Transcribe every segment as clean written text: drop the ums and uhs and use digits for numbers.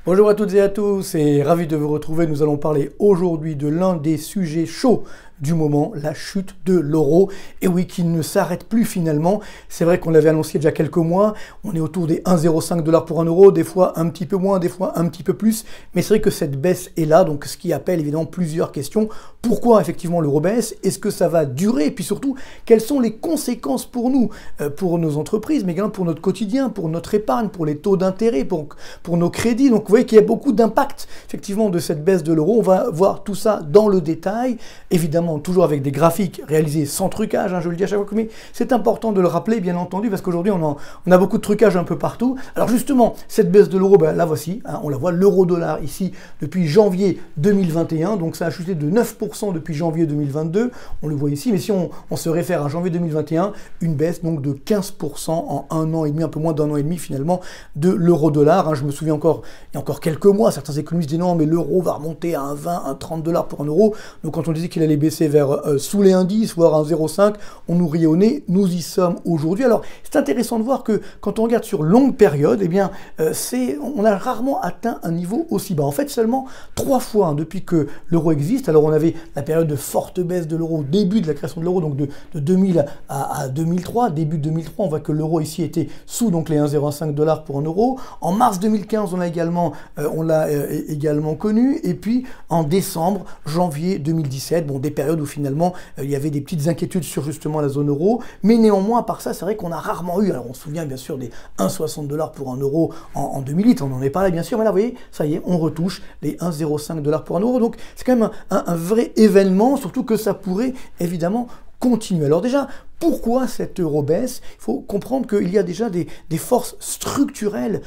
Bonjour à toutes et à tous et ravi de vous retrouver. Nous allons parler aujourd'hui de l'un des sujets chauds du moment, la chute de l'euro. Et oui, qui ne s'arrête plus finalement. C'est vrai qu'on l'avait annoncé il y a déjà quelques mois. On est autour des 1,05 $ pour un euro, des fois un petit peu moins, des fois un petit peu plus. Mais c'est vrai que cette baisse est là, donc ce qui appelle évidemment plusieurs questions. Pourquoi effectivement l'euro baisse? Est-ce que ça va durer? Et puis surtout, quelles sont les conséquences pour nous, pour nos entreprises, mais également pour notre quotidien, pour notre épargne, pour les taux d'intérêt, pour nos crédits. Donc vous voyez qu'il y a beaucoup d'impact effectivement de cette baisse de l'euro. On va voir tout ça dans le détail. Évidemment, toujours avec des graphiques réalisés sans trucage, je le dis à chaque fois, mais c'est important de le rappeler, bien entendu, parce qu'aujourd'hui, on a beaucoup de trucage un peu partout. Alors justement, cette baisse de l'euro, la voici, on la voit, l'euro-dollar ici, depuis janvier 2021, donc ça a chuté de 9% depuis janvier 2022, on le voit ici, mais si on se réfère à janvier 2021, une baisse donc de 15% en un an et demi, un peu moins d'un an et demi finalement, de l'euro-dollar. Je me souviens encore, il y a encore quelques mois, certains économistes disaient non, mais l'euro va remonter à 1,20, 1,30 $ pour un euro, donc quand on disait qu'il allait baisser vers sous les 1,10, voire 1,05, on nous riait au nez, nous y sommes aujourd'hui. Alors c'est intéressant de voir que quand on regarde sur longue période, eh bien on a rarement atteint un niveau aussi bas. En fait, seulement 3 fois depuis que l'euro existe. Alors on avait la période de forte baisse de l'euro, début de la création de l'euro, donc de 2000 à 2003, début 2003, on voit que l'euro ici était sous donc les 1,05 $ pour un euro. En mars 2015, on l'a également connu, et puis en décembre, janvier 2017, bon, des périodes où finalement il y avait des petites inquiétudes sur justement la zone euro, mais néanmoins à part ça, c'est vrai qu'on a rarement eu, alors on se souvient bien sûr des 1,60 $ pour un euro en 2008, on n'en est pas là bien sûr, mais là vous voyez, ça y est, on retouche les 1,05 $ pour un euro, donc c'est quand même un vrai événement, surtout que ça pourrait évidemment continuer. Alors déjà, pourquoi cette euro baisse? Il faut comprendre qu'il y a déjà des forces structurelles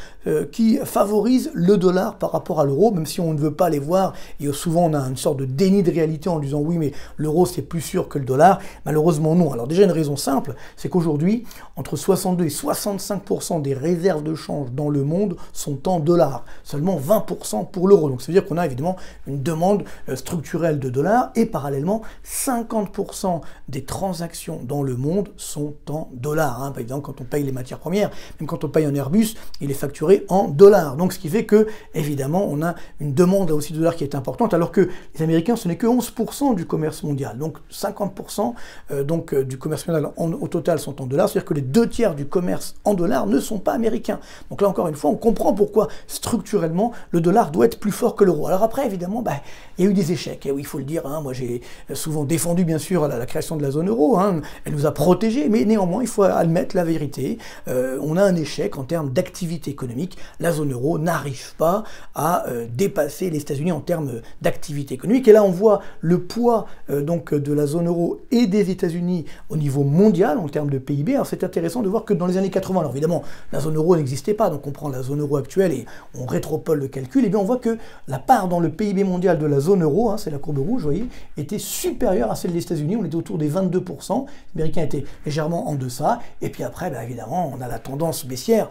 qui favorisent le dollar par rapport à l'euro, même si on ne veut pas les voir, et souvent on a une sorte de déni de réalité en disant oui, mais l'euro c'est plus sûr que le dollar. Malheureusement non. Alors déjà une raison simple, c'est qu'aujourd'hui, entre 62 et 65% des réserves de change dans le monde sont en dollars, seulement 20% pour l'euro. Donc ça veut dire qu'on a évidemment une demande structurelle de dollars, et parallèlement 50% des transactions dans le monde sont en dollars. Par exemple, quand on paye les matières premières, même quand on paye un Airbus, il est facturé en dollars. Donc ce qui fait que, évidemment, on a une demande là aussi de dollars qui est importante, alors que les Américains, ce n'est que 11% du commerce mondial. Donc 50% du commerce mondial au total sont en dollars, c'est-à-dire que les 2/3 du commerce en dollars ne sont pas américains. Donc là, encore une fois, on comprend pourquoi, structurellement, le dollar doit être plus fort que l'euro. Alors après, évidemment, il y a eu des échecs. Et oui, il faut le dire, moi j'ai souvent défendu, bien sûr, la création de la zone euro. Elle nous a protégés, mais néanmoins, il faut admettre la vérité. On a un échec en termes d'activité économique. La zone euro n'arrive pas à dépasser les États-Unis en termes d'activité économique. Et là, on voit le poids de la zone euro et des États-Unis au niveau mondial en termes de PIB. Alors c'est intéressant de voir que dans les années 80, alors évidemment, la zone euro n'existait pas, donc on prend la zone euro actuelle et on rétropole le calcul, et bien on voit que la part dans le PIB mondial de la zone euro, c'est la courbe rouge, vous voyez, était supérieure à celle des États-Unis. On était autour des 22%. Les Américains étaient légèrement en deçà. Et puis après, évidemment, on a la tendance baissière,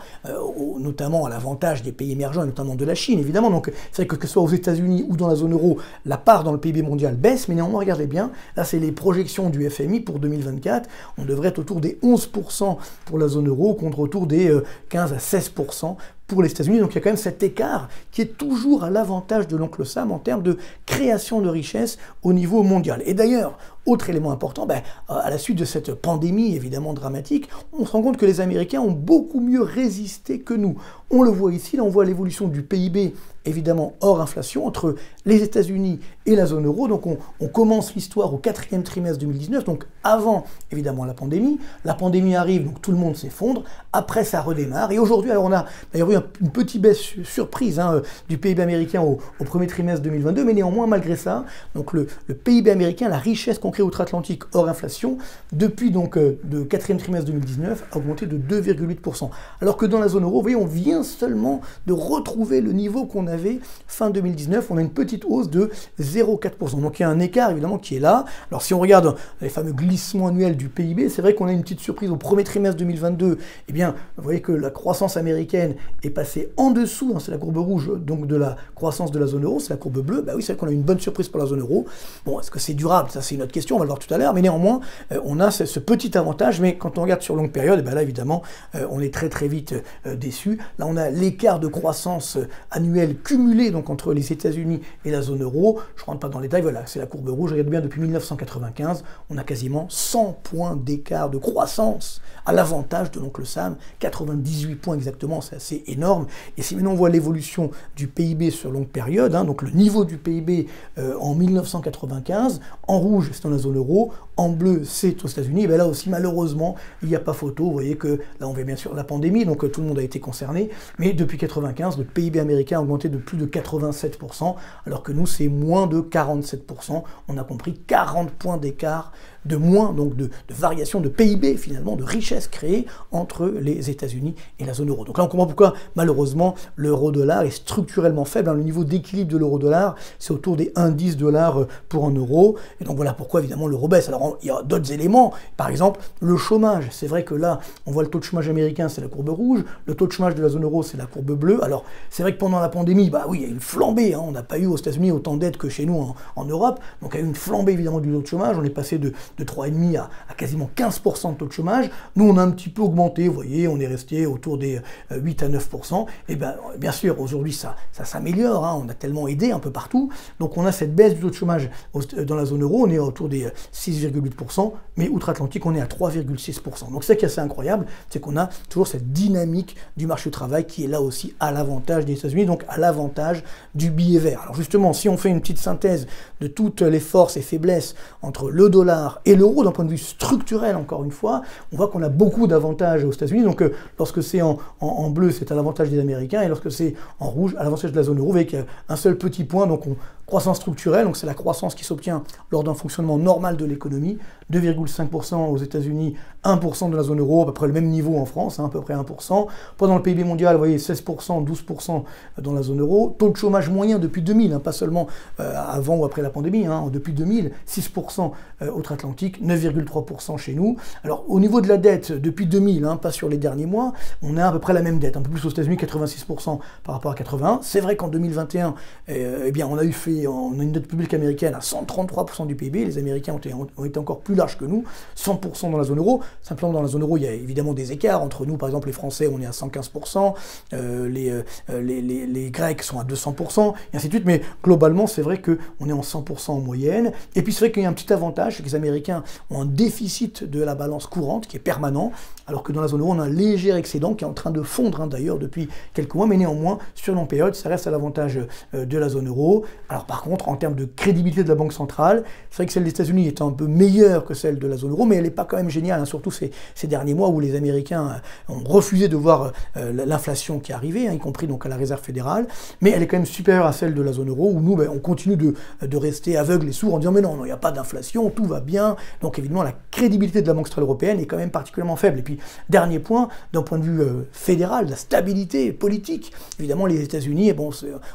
notamment à l'avantage des pays émergents, et notamment de la Chine, évidemment. Donc c'est vrai que ce soit aux États-Unis ou dans la zone euro, la part dans le PIB mondial baisse, mais néanmoins, regardez bien, là c'est les projections du FMI pour 2024. On devrait être autour des 11% pour la zone euro, contre autour des 15 à 16% pour les États-Unis. Donc il y a quand même cet écart qui est toujours à l'avantage de l'oncle Sam en termes de création de richesse au niveau mondial. Et d'ailleurs, autre élément important, à la suite de cette pandémie évidemment dramatique, on se rend compte que les Américains ont beaucoup mieux résisté que nous. On le voit ici, là on voit l'évolution du PIB évidemment hors inflation entre les États-Unis et la zone euro. Donc on commence l'histoire au 4e trimestre 2019, donc avant évidemment la pandémie. La pandémie arrive, donc tout le monde s'effondre. Après ça redémarre. Et aujourd'hui, alors on a d'ailleurs eu une petite baisse surprise du PIB américain au premier trimestre 2022, mais néanmoins malgré ça, donc le PIB américain, la richesse qu'on crée outre-Atlantique hors inflation, depuis donc le 4e trimestre 2019, a augmenté de 2,8%. Alors que dans la zone euro, vous voyez, on vient seulement de retrouver le niveau qu'on avait fin 2019, on a une petite hausse de 0,4%. Donc il y a un écart évidemment qui est là. Alors si on regarde les fameux glissements annuels du PIB, c'est vrai qu'on a une petite surprise au premier trimestre 2022. Eh bien, vous voyez que la croissance américaine est passée en dessous, c'est la courbe rouge, donc de la croissance de la zone euro, c'est la courbe bleue. Oui, c'est vrai qu'on a une bonne surprise pour la zone euro. Bon, est-ce que c'est durable? Ça, c'est une autre question, on va le voir tout à l'heure. Mais néanmoins, on a ce petit avantage. Mais quand on regarde sur longue période, là, évidemment, on est très très vite déçu. Là, on a l'écart de croissance annuel cumulé donc entre les États-Unis et la zone euro. Je ne rentre pas dans les détails, voilà, c'est la courbe rouge. Regardez bien, depuis 1995, on a quasiment 100 points d'écart de croissance à l'avantage de l'oncle Sam, 98 points exactement, c'est assez énorme. Et si maintenant on voit l'évolution du PIB sur longue période, hein, donc le niveau du PIB en 1995, en rouge c'est dans la zone euro, en bleu c'est aux États-Unis, et bien là aussi malheureusement il n'y a pas photo. Vous voyez que là on voit bien sûr la pandémie, donc tout le monde a été concerné, mais depuis 1995 le PIB américain a augmenté de plus de 87%, alors que nous c'est moins de 47%. On a compris 40 points d'écart de moins, donc de variation de PIB finalement, de richesse créée entre les États-Unis et la zone euro. Donc là on comprend pourquoi malheureusement l'euro-dollar est structurellement faible, hein. Le niveau d'équilibre de l'euro-dollar c'est autour des 1,10 $ pour un euro, et donc voilà pourquoi évidemment l'euro baisse. Alors il y a d'autres éléments, par exemple le chômage. C'est vrai que là on voit le taux de chômage américain, c'est la courbe rouge, le taux de chômage de la zone euro c'est la courbe bleue. Alors c'est vrai que pendant la pandémie, bah oui, il y a une flambée, hein. On n'a pas eu aux États-Unis autant d'aides que chez nous en Europe, donc il y a eu une flambée évidemment du taux de chômage. On est passé de 3,5 à quasiment 15% de taux de chômage. Nous, on a un petit peu augmenté, vous voyez, on est resté autour des 8 à 9%. Et bien sûr, aujourd'hui, ça s'améliore, hein. On a tellement aidé un peu partout. Donc, on a cette baisse du taux de chômage dans la zone euro, on est autour des 6,8%, mais outre-Atlantique, on est à 3,6%. Donc, c'est ça qui est assez incroyable, c'est qu'on a toujours cette dynamique du marché du travail qui est là aussi à l'avantage des États-Unis, donc à l'avantage du billet vert. Alors, justement, si on fait une petite synthèse de toutes les forces et faiblesses entre le dollar et l'euro, d'un point de vue structurel, encore une fois, on voit qu'on a beaucoup d'avantages aux États-Unis. Donc, lorsque c'est en bleu, c'est à l'avantage des Américains, et lorsque c'est en rouge, à l'avantage de la zone euro, avec un seul petit point, donc croissance structurelle, donc c'est la croissance qui s'obtient lors d'un fonctionnement normal de l'économie, 2,5% aux États-Unis, 1% de la zone euro, à peu près le même niveau en France, hein, à peu près 1%. Pendant le PIB mondial, vous voyez, 16%, 12% dans la zone euro. Taux de chômage moyen depuis 2000, hein, pas seulement avant ou après la pandémie, hein, depuis 2000, 6% outre-Atlantique, 9,3% chez nous. Alors, au niveau de la dette, depuis 2000, hein, pas sur les derniers mois, on a à peu près la même dette, un peu plus aux États-Unis, 86% par rapport à 81. C'est vrai qu'en 2021, eh bien, on a une dette publique américaine à 133% du PIB. Les Américains ont été encore plus larges que nous, 100% dans la zone euro. Simplement, dans la zone euro, il y a évidemment des écarts. Entre nous, par exemple, les Français, on est à 115%, les Grecs sont à 200%, et ainsi de suite. Mais globalement, c'est vrai qu'on est en 100% en moyenne. Et puis, c'est vrai qu'il y a un petit avantage, c'est que les Américains ont un déficit de la balance courante qui est permanent, alors que dans la zone euro, on a un léger excédent qui est en train de fondre, hein, d'ailleurs, depuis quelques mois. Mais néanmoins, sur longue période, ça reste à l'avantage de la zone euro. Alors, par contre, en termes de crédibilité de la Banque centrale, c'est vrai que celle des États-Unis est un peu meilleure que celle de la zone euro, mais elle n'est pas quand même géniale, hein, surtout ces derniers mois où les Américains ont refusé de voir l'inflation qui arrivait, hein, y compris donc à la Réserve fédérale, mais elle est quand même supérieure à celle de la zone euro, où nous, on continue de rester aveugles et sourds en disant mais non, il n'y a pas d'inflation, tout va bien. Donc évidemment, la crédibilité de la Banque centrale européenne est quand même particulièrement faible. Et puis, dernier point, d'un point de vue fédéral, la stabilité politique, évidemment, les États-Unis, bon,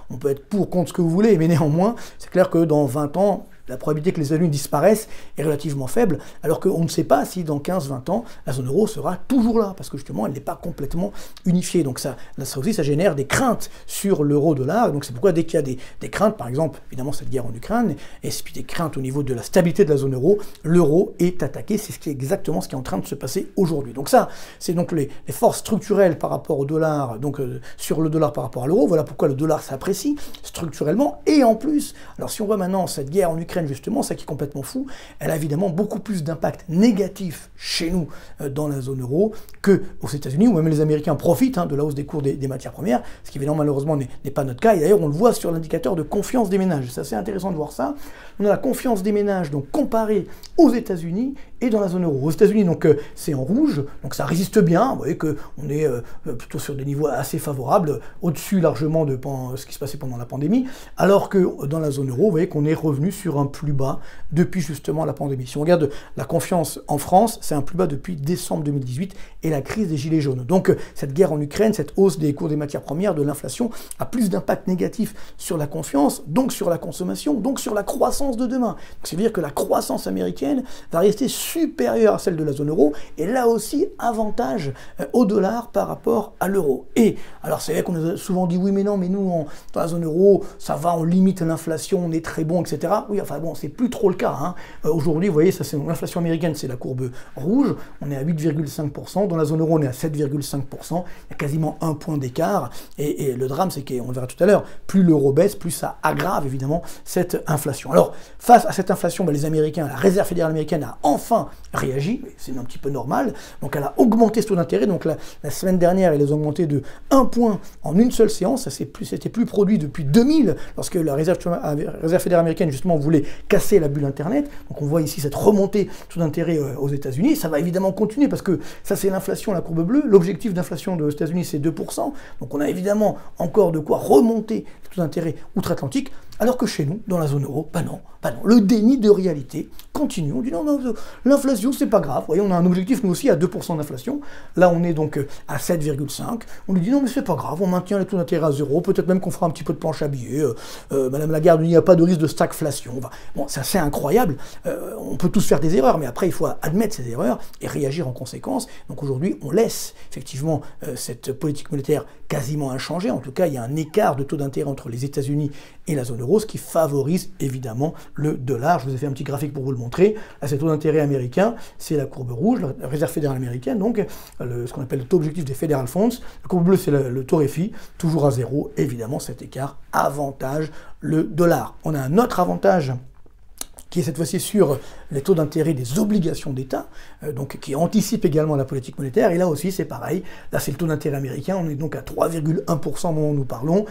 on peut être pour, contre ce que vous voulez, mais néanmoins, c'est clair que dans 20 ans, la probabilité que les États-Unis disparaissent est relativement faible, alors qu'on ne sait pas si dans 15-20 ans, la zone euro sera toujours là, parce que justement, elle n'est pas complètement unifiée. Donc ça aussi, ça génère des craintes sur l'euro-dollar. Donc c'est pourquoi dès qu'il y a des craintes, par exemple, évidemment, cette guerre en Ukraine, et puis des craintes au niveau de la stabilité de la zone l'euro est attaqué. C'est exactement ce qui est en train de se passer aujourd'hui. Donc ça, c'est donc les forces structurelles par rapport au dollar, donc sur le dollar par rapport à l'euro. Voilà pourquoi le dollar s'apprécie structurellement. Et en plus, alors si on voit maintenant cette guerre en Ukraine, justement, ça qui est complètement fou, elle a évidemment beaucoup plus d'impact négatif chez nous dans la zone euro qu'aux États-Unis, où même les Américains profitent, hein, de la hausse des cours des matières premières, ce qui évidemment malheureusement n'est pas notre cas. Et d'ailleurs, on le voit sur l'indicateur de confiance des ménages. C'est assez intéressant de voir ça. On a la confiance des ménages donc comparée aux États-Unis et dans la zone euro. Aux États-Unis, donc c'est en rouge, donc ça résiste bien. Vous voyez qu'on est plutôt sur des niveaux assez favorables, au-dessus largement de ce qui se passait pendant la pandémie, alors que dans la zone euro, vous voyez qu'on est revenu sur un plus bas depuis justement la pandémie. Si on regarde la confiance en France, c'est un plus bas depuis décembre 2018 et la crise des Gilets jaunes. Donc cette guerre en Ukraine, cette hausse des cours des matières premières, de l'inflation, a plus d'impact négatif sur la confiance, donc sur la consommation, donc sur la croissance de demain. C'est-à-dire que la croissance américaine va rester supérieure à celle de la zone euro, et là aussi, avantage au dollar par rapport à l'euro. Et, alors c'est vrai qu'on a souvent dit, oui mais non, mais nous, dans la zone euro, ça va, on limite l'inflation, on est très bon, etc. Oui, enfin Bah bon, c'est plus trop le cas. Hein. Aujourd'hui, vous voyez, ça c'est l'inflation américaine, c'est la courbe rouge. On est à 8,5%. Dans la zone euro, on est à 7,5%. Il y a quasiment un point d'écart. Et le drame, c'est qu'on le verra tout à l'heure, plus l'euro baisse, plus ça aggrave évidemment cette inflation. Alors, face à cette inflation, les Américains, la Réserve fédérale américaine a enfin réagi. C'est un petit peu normal. Donc, elle a augmenté ce taux d'intérêt. Donc, la semaine dernière, elle les a augmenté de 1 point en une seule séance. Ça s'était plus produit depuis 2000, lorsque la Réserve fédérale américaine, justement, voulait casser la bulle Internet. Donc, on voit ici cette remontée de taux d'intérêt aux États-Unis. Ça va évidemment continuer parce que ça, c'est l'inflation, la courbe bleue. L'objectif d'inflation des États-Unis, c'est 2%. Donc, on a évidemment encore de quoi remonter les taux d'intérêt outre-Atlantique. Alors que chez nous, dans la zone euro, bah non. Le déni de réalité continue. On dit non, l'inflation, c'est pas grave. Vous voyez, on a un objectif, nous aussi, à 2% d'inflation. Là, on est donc à 7,5. On lui dit non, mais c'est pas grave, on maintient les taux d'intérêt à 0. Peut-être même qu'on fera un petit peu de planche à billets. Madame Lagarde, il n'y a pas de risque de stagflation. Bon, c'est assez incroyable. On peut tous faire des erreurs, mais après, il faut admettre ces erreurs et réagir en conséquence. Donc aujourd'hui, on laisse effectivement cette politique monétaire quasiment inchangée. En tout cas, il y a un écart de taux d'intérêt entre les États-Unis et la zone euro, ce qui favorise évidemment le dollar. Je vous ai fait un petit graphique pour vous le montrer. Là, c'est le taux d'intérêt américain, c'est la courbe rouge, la Réserve fédérale américaine, donc ce qu'on appelle le taux objectif des Federal Funds. La courbe bleue, c'est le taux RFI, toujours à 0. Évidemment, cet écart avantage le dollar. On a un autre avantage qui est cette fois-ci sur les taux d'intérêt des obligations d'État, donc qui anticipe également la politique monétaire. Et là aussi, c'est pareil. Là, c'est le taux d'intérêt américain. On est donc à 3,1% au moment où nous parlons.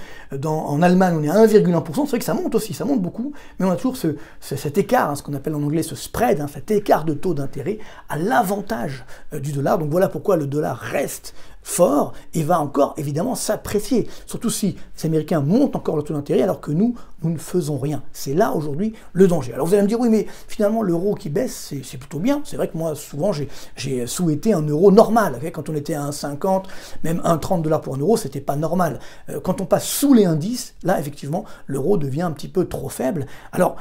En Allemagne, on est à 1,1%. C'est vrai que ça monte aussi, ça monte beaucoup. Mais on a toujours cet écart, hein, ce qu'on appelle en anglais ce spread, hein, cet écart de taux d'intérêt à l'avantage du dollar. Donc voilà pourquoi le dollar reste fort et va encore évidemment s'apprécier. Surtout si les Américains montent encore le taux d'intérêt alors que nous ne faisons rien. C'est là aujourd'hui le danger. Alors vous allez me dire, oui, mais finalement l'euro qui baisse, c'est plutôt bien. C'est vrai que moi, souvent, j'ai souhaité un euro normal. Okay, quand on était à 1,50, même 1,30 $ pour un euro, c'était pas normal. Quand on passe sous les 1,10, là, effectivement, l'euro devient un petit peu trop faible. Alors,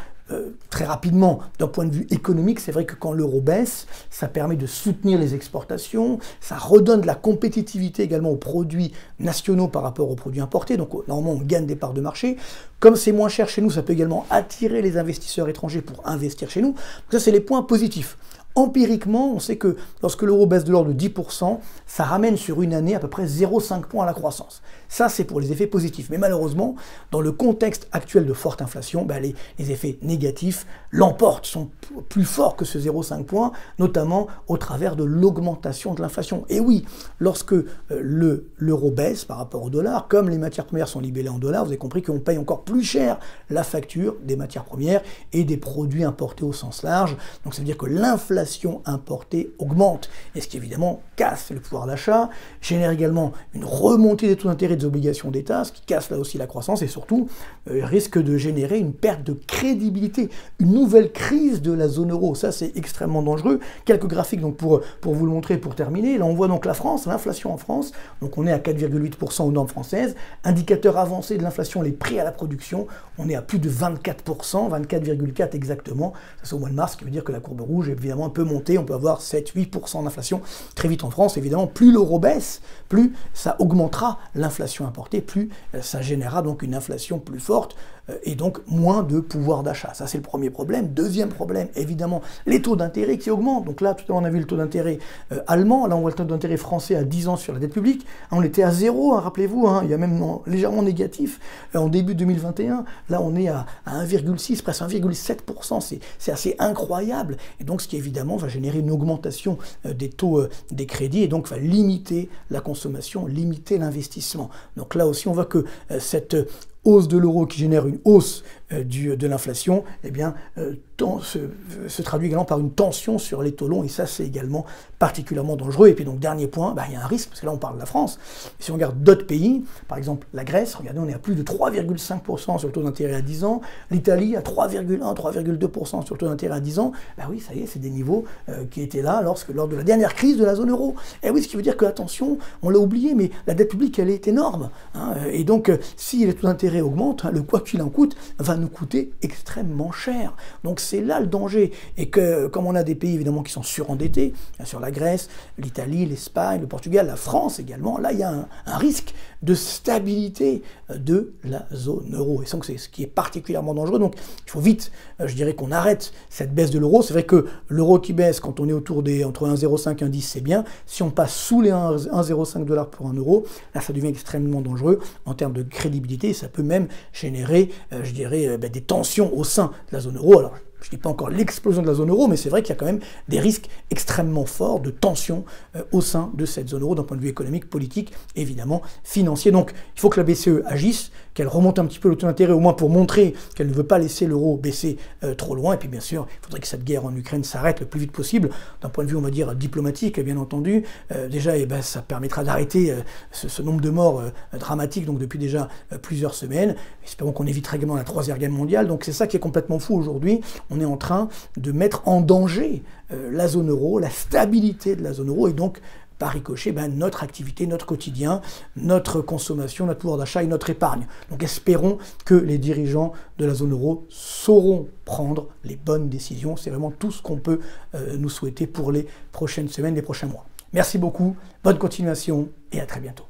très rapidement, d'un point de vue économique, c'est vrai que quand l'euro baisse, ça permet de soutenir les exportations, ça redonne de la compétitivité également aux produits nationaux par rapport aux produits importés, donc normalement on gagne des parts de marché. Comme c'est moins cher chez nous, ça peut également attirer les investisseurs étrangers pour investir chez nous. Donc ça, c'est les points positifs. Empiriquement, on sait que lorsque l'euro baisse de l'ordre de 10%, ça ramène sur une année à peu près 0,5 points à la croissance. Ça, c'est pour les effets positifs. Mais malheureusement, dans le contexte actuel de forte inflation, les effets négatifs l'emportent, sont plus forts que ce 0,5 points, notamment au travers de l'augmentation de l'inflation. Et oui, lorsque l'euro baisse par rapport au dollar, comme les matières premières sont libellées en dollars, vous avez compris qu'on paye encore plus cher la facture des matières premières et des produits importés au sens large. Donc ça veut dire que l'inflation importée augmente, et ce qui évidemment casse le pouvoir d'achat, génère également une remontée des taux d'intérêt des obligations d'État, ce qui casse là aussi la croissance, et surtout risque de générer une perte de crédibilité, une nouvelle crise de la zone euro. Ça, c'est extrêmement dangereux. Quelques graphiques donc pour vous le montrer, pour terminer. Là, on voit donc la France, l'inflation en France, donc on est à 4,8% aux normes françaises, indicateur avancé de l'inflation, les prix à la production, on est à plus de 24%, 24,4 exactement, ça c'est au mois de mars, ce qui veut dire que la courbe rouge est évidemment peut monter, on peut avoir 7-8% d'inflation très vite en France. Évidemment, plus l'euro baisse, plus ça augmentera l'inflation importée, plus ça générera donc une inflation plus forte et donc moins de pouvoir d'achat. Ça, c'est le premier problème. Deuxième problème, évidemment, les taux d'intérêt qui augmentent. Donc là, tout à l'heure, on a vu le taux d'intérêt allemand. Là, on voit le taux d'intérêt français à 10 ans sur la dette publique. On était à 0, hein, rappelez-vous. Hein, il y a même légèrement négatif en début 2021. Là, on est à 1,6, presque 1,7%. C'est assez incroyable. Et donc, ce qui, évidemment, va générer une augmentation des taux des crédits et donc va limiter la consommation, limiter l'investissement. Donc là aussi, on voit que cette hausse de l'euro qui génère une hausse de l'inflation, eh bien, se traduit également par une tension sur les taux longs, et ça, c'est également particulièrement dangereux. Et puis donc, dernier point, il y a un risque, parce que là, on parle de la France. Si on regarde d'autres pays, par exemple la Grèce, regardez, on est à plus de 3,5% sur le taux d'intérêt à 10 ans, l'Italie à 3,1, 3,2% sur le taux d'intérêt à 10 ans, oui, ça y est, c'est des niveaux qui étaient là lors de la dernière crise de la zone euro. Et oui, ce qui veut dire que, attention, on l'a oublié, mais la dette publique, elle est énorme. Hein, et donc, si les taux d'intérêt intérêts augmentent, hein, le quoi qu'il en coûte va nous coûter extrêmement cher. Donc c'est là le danger. Et que comme on a des pays évidemment qui sont surendettés, bien sûr la Grèce, l'Italie, l'Espagne, le Portugal, la France également, là il y a un risque de stabilité de la zone euro. Et c'est ce qui est particulièrement dangereux. Donc il faut vite, je dirais qu'on arrête cette baisse de l'euro. C'est vrai que l'euro qui baisse quand on est autour des entre 1,05 et 1,10, c'est bien. Si on passe sous les 1,05 $ pour 1 euro, là ça devient extrêmement dangereux en termes de crédibilité. Et ça peut même générer, je dirais, des tensions au sein de la zone euro. Alors, je ne dis pas encore l'explosion de la zone euro, mais c'est vrai qu'il y a quand même des risques extrêmement forts de tension au sein de cette zone euro, d'un point de vue économique, politique, et évidemment financier. Donc il faut que la BCE agisse, qu'elle remonte un petit peu le taux d'intérêt, au moins pour montrer qu'elle ne veut pas laisser l'euro baisser trop loin. Et puis bien sûr, il faudrait que cette guerre en Ukraine s'arrête le plus vite possible, d'un point de vue, on va dire, diplomatique, bien entendu. Déjà, ça permettra d'arrêter ce nombre de morts dramatiques, donc depuis déjà plusieurs semaines. Espérons qu'on évitera également la Troisième Guerre mondiale. Donc c'est ça qui est complètement fou aujourd'hui. On est en train de mettre en danger la zone euro, la stabilité de la zone euro, et donc par ricochet, notre activité, notre quotidien, notre consommation, notre pouvoir d'achat et notre épargne. Donc espérons que les dirigeants de la zone euro sauront prendre les bonnes décisions. C'est vraiment tout ce qu'on peut nous souhaiter pour les prochaines semaines, les prochains mois. Merci beaucoup, bonne continuation et à très bientôt.